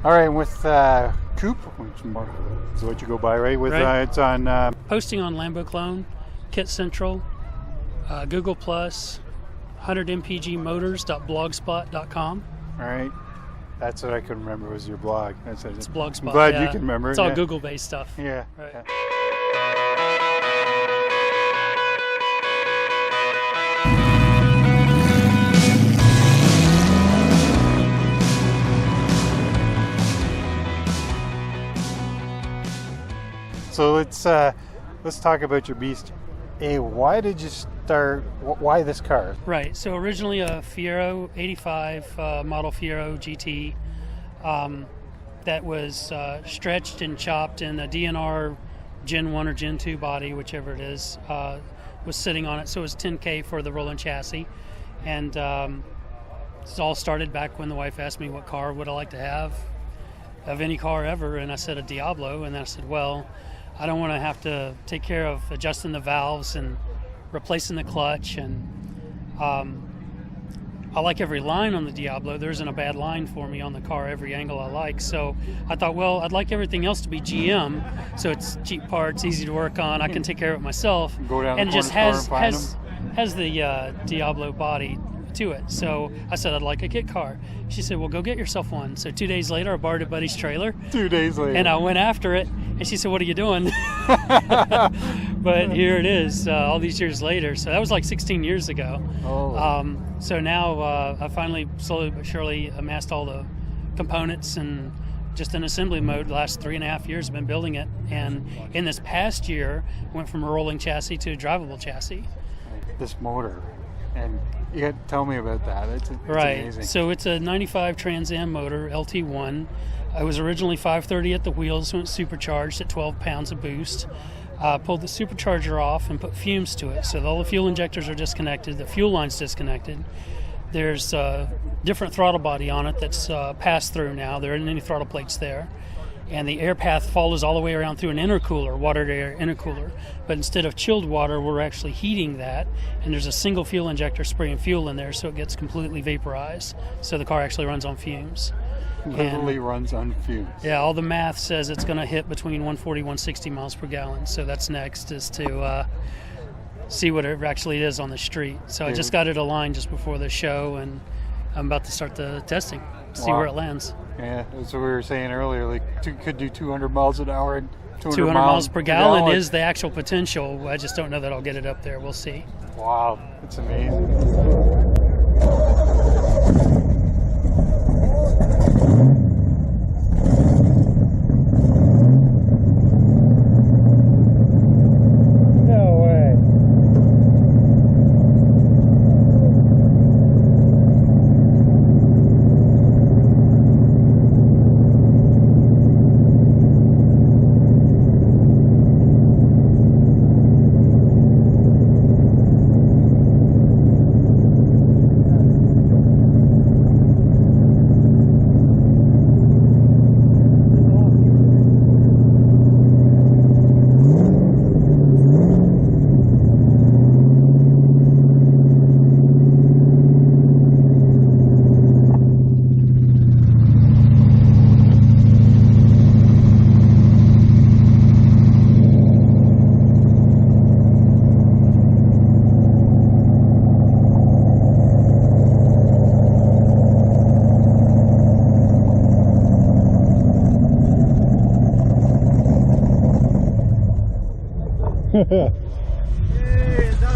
All right, with Coop, which is what you go by, right? With right. It's on posting on Lambo Clone, Kit Central, Google Plus, 100mpgmotors.blogspot.com. All right, that's what I couldn't remember was your blog. It's Blogspot. I'm glad you can remember. It's all Google-based stuff. Yeah. Right. Yeah. So let's talk about your beast. Why did you start? Why this car? Right. So originally a Fiero 85 model Fiero GT that was stretched and chopped in a DNR Gen 1 or Gen 2 body, whichever it is, was sitting on it. So it was 10K for the rolling chassis, and this all started back when the wife asked me what car would I like to have of any car ever, and I said a Diablo, and then I said, well, I don't want to have to take care of adjusting the valves and replacing the clutch, and I like every line on the Diablo. There isn't a bad line for me on the car, every angle I like. So I thought, well, I'd like everything else to be GM, so it's cheap parts, easy to work on. I can take care of it myself. Go down and the it just corner has the Diablo body to it. So I said I'd like a kit car. She said, well, go get yourself one. So 2 days later, I borrowed a buddy's trailer. 2 days later. And I went after it, and she said, what are you doing? But here it is, all these years later. So that was like 16 years ago. Oh. So now I finally, slowly but surely, amassed all the components, and just in assembly mode the last 3.5 years I've been building it. And in this past year, went from a rolling chassis to a drivable chassis. This motor, and you got to tell me about that. It's right. Amazing. So it's a 95 Trans Am motor, LT1. It was originally 530 at the wheels, so it's supercharged at 12 pounds of boost. Pulled the supercharger off and put fumes to it. So all the fuel injectors are disconnected, the fuel line's disconnected. There's a different throttle body on it that's passed through now. There aren't any throttle plates there. And the air path follows all the way around through an intercooler, water-to-air intercooler. But instead of chilled water, we're actually heating that. And there's a single fuel injector spraying fuel in there, so it gets completely vaporized. So the car actually runs on fumes. Literally runs on fumes. Yeah, all the math says it's going to hit between 140 and 160 miles per gallon. So that's next, is to see what it actually is on the street. So I just got it aligned just before the show, and I'm about to start the testing, see where it lands. Yeah, that's what we were saying earlier. Like, could do 200 miles an hour. And 200 miles per gallon is the actual potential. I just don't know that I'll get it up there. We'll see. Wow, it's amazing. No way.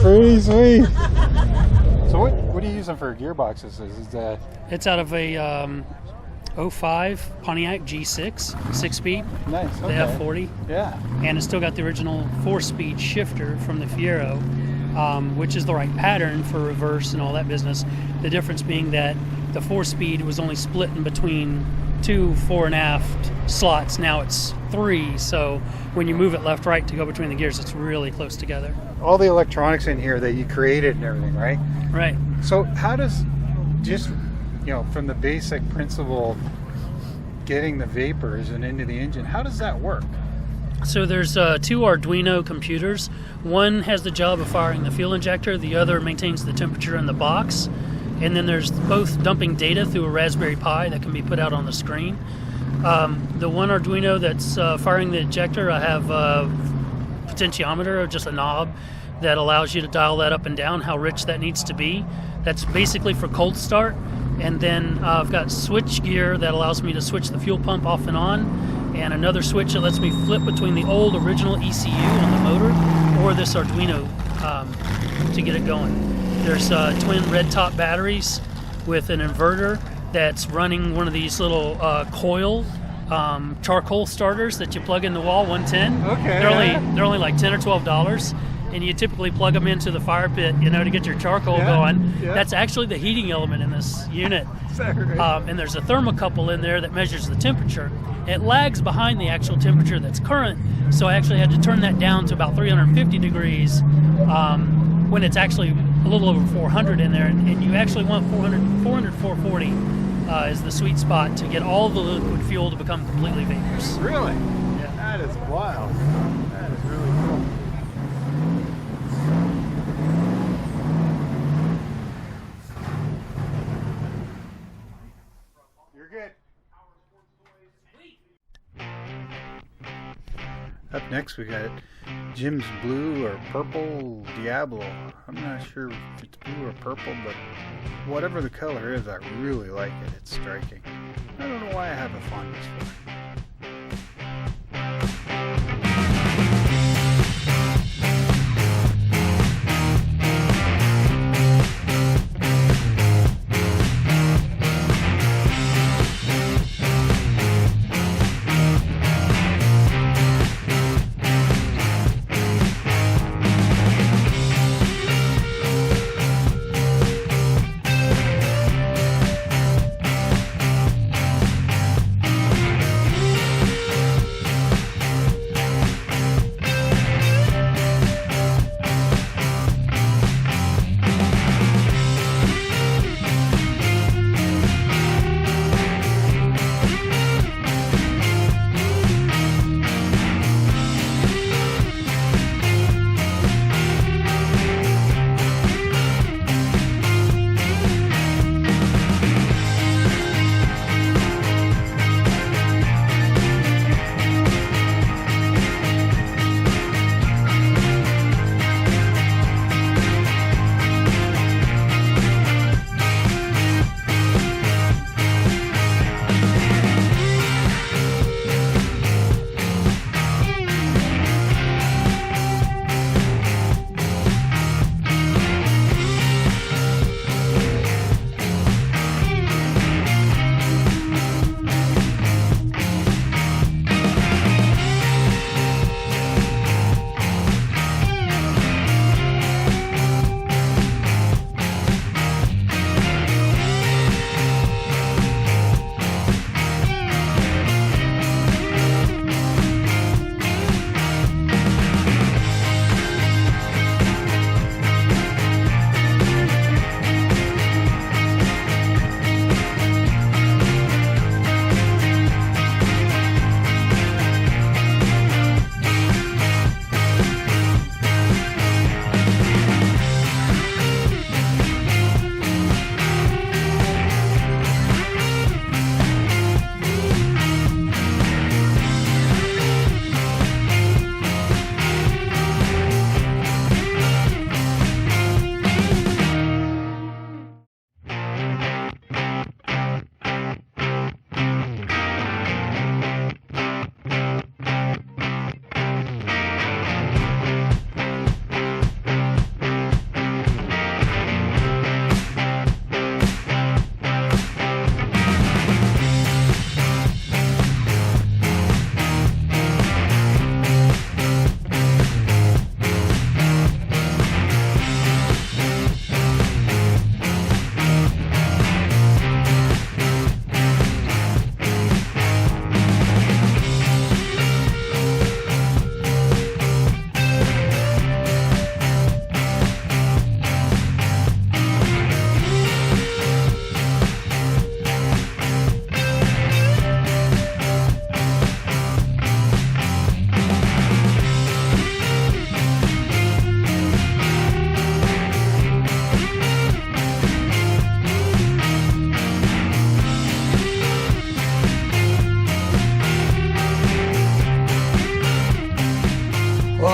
Pretty sweet. So what are you using for gearboxes? Is that? It's out of a 05 Pontiac G6, 6-speed. Nice. Okay. The F40. Yeah. And it's still got the original 4-speed shifter from the Fiero, which is the right pattern for reverse and all that business. The difference being that the 4-speed was only split in between 2 fore and aft slots. Now it's 3, so when you move it left right to go between the gears, it's really close together. All the electronics in here that you created and everything, right? Right. So how does, just, from the basic principle, getting the vapors and into the engine, how does that work? So there's 2 Arduino computers. One has the job of firing the fuel injector, the other maintains the temperature in the box. and then there's both dumping data through a Raspberry Pi that can be put out on the screen. The one Arduino that's firing the ejector, I have a potentiometer, or just a knob that allows you to dial that up and down, how rich that needs to be. That's basically for cold start. And then I've got switch gear that allows me to switch the fuel pump off and on, and another switch that lets me flip between the old original ECU on the motor or this Arduino to get it going. There's twin red top batteries with an inverter that's running one of these little coil charcoal starters that you plug in the wall, 110. Okay. They're only like $10 or $12. And you typically plug them into the fire pit, to get your charcoal going. Yeah. That's actually the heating element in this unit. Right. And there's a thermocouple in there that measures the temperature. It lags behind the actual temperature that's current, so I actually had to turn that down to about 350 degrees when it's actually a little over 400 in there. And you actually want 400, 440 is the sweet spot to get all the liquid fuel to become completely vaporous. Really? Yeah. That is wild. That is really cool. You're good. Up next we got Jim's blue or purple Diablo. I'm not sure if it's blue or purple, but whatever the color is, I really like it. It's striking. I don't know why I have a fondness for it.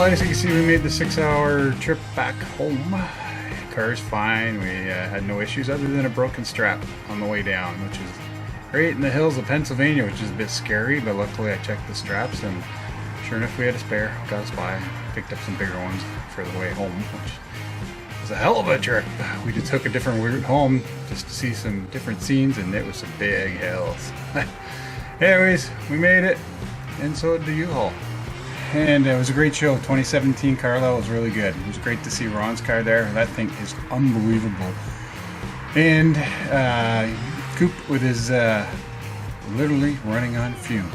Well, as you can see, we made the 6-hour trip back home. Car's fine. We had no issues other than a broken strap on the way down, which is right in the hills of Pennsylvania, which is a bit scary, but luckily I checked the straps and sure enough we had a spare. Got us by. Picked up some bigger ones for the way home, which was a hell of a trip. We just took a different route home just to see some different scenes, and it was some big hills. Anyways, we made it, and so did the U-Haul. And it was a great show. 2017 Carlisle was really good. It was great to see Ron's car there. That thing is unbelievable. And Coop with his literally running on fumes.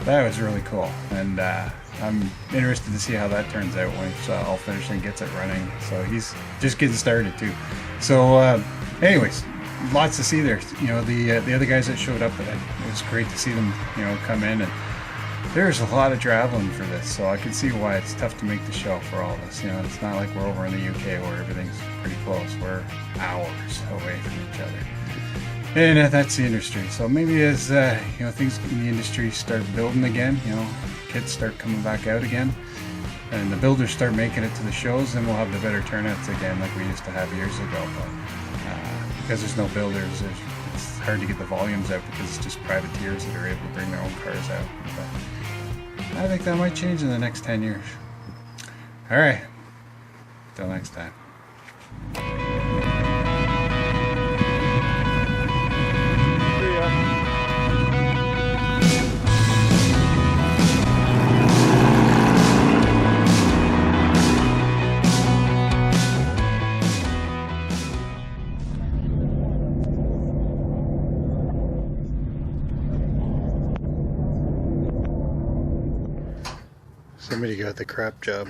That was really cool. And I'm interested to see how that turns out when it's all finished and gets it running. So he's just getting started too. So anyways, lots to see there. You know, the other guys that showed up, it was great to see them, you know, come in. And there's a lot of traveling for this, so I can see why it's tough to make the show for all of us. You know, it's not like we're over in the UK where everything's pretty close. We're hours away from each other. And that's the industry. So maybe as you know, things in the industry start building again, you know, kids start coming back out again, and the builders start making it to the shows, then we'll have the better turnouts again like we used to have years ago. But because there's no builders, it's hard to get the volumes out because it's just privateers that are able to bring their own cars out. But I think that might change in the next 10 years. Alright, till next time. Somebody got the crap job.